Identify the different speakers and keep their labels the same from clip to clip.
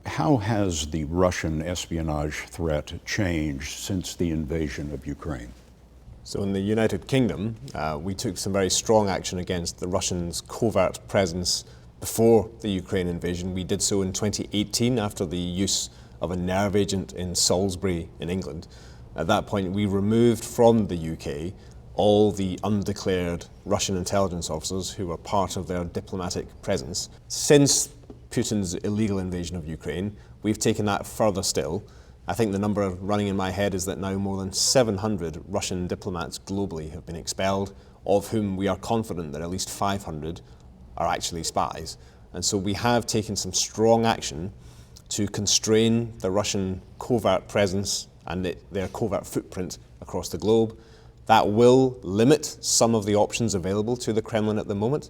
Speaker 1: How has the Russian espionage threat changed since the invasion of Ukraine?
Speaker 2: So in the United Kingdom, we took some very strong action against the Russians' covert presence before the Ukraine invasion. We did so in 2018 after the use of a nerve agent in Salisbury in England. At that point, we removed from the UK all the undeclared Russian intelligence officers who were part of their diplomatic presence. Since Putin's illegal invasion of Ukraine, we've taken that further still. I think the number running in my head is that now more than 700 Russian diplomats globally have been expelled, of whom we are confident that at least 500 are actually spies. And so we have taken some strong action to constrain the Russian covert presence and their covert footprint across the globe. That will limit some of the options available to the Kremlin at the moment.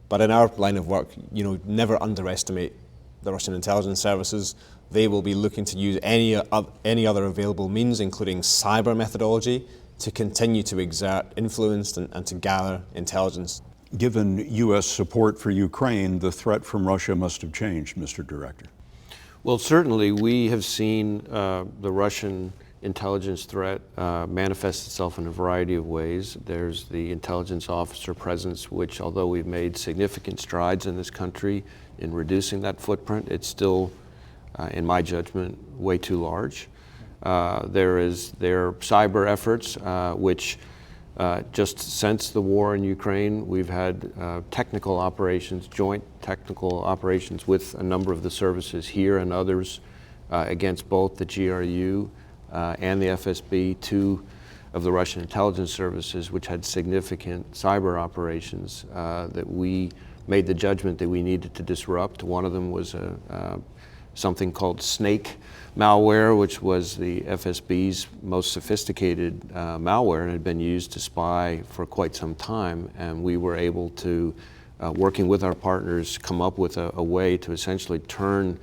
Speaker 2: But in our line of work, never underestimate the Russian intelligence services. They will be looking to use any other available means, including cyber methodology, to continue to exert influence and to gather intelligence.
Speaker 1: Given U.S. support for Ukraine, the threat from Russia must have changed, Mr. Director.
Speaker 3: Well, certainly we have seen the Russian intelligence threat manifests itself in a variety of ways. There's the intelligence officer presence, which although we've made significant strides in this country in reducing that footprint, it's still, in my judgment, way too large. There are cyber efforts, which just since the war in Ukraine, we've had technical operations, joint technical operations with a number of the services here and others against both the GRU and the FSB, two of the Russian intelligence services, which had significant cyber operations that we made the judgment that we needed to disrupt. One of them was something called Snake malware, which was the FSB's most sophisticated malware and had been used to spy for quite some time. And we were able to, working with our partners, come up with a way to essentially turn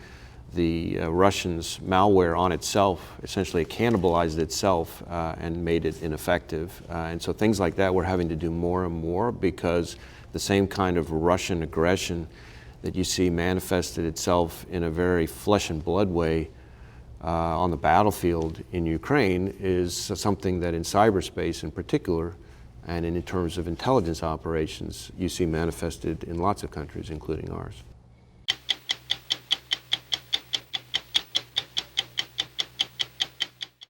Speaker 3: the Russians' malware on itself, essentially it cannibalized itself and made it ineffective. And so things like that we're having to do more and more, because the same kind of Russian aggression that you see manifested itself in a very flesh and blood way on the battlefield in Ukraine is something that in cyberspace in particular, and in terms of intelligence operations, you see manifested in lots of countries, including ours.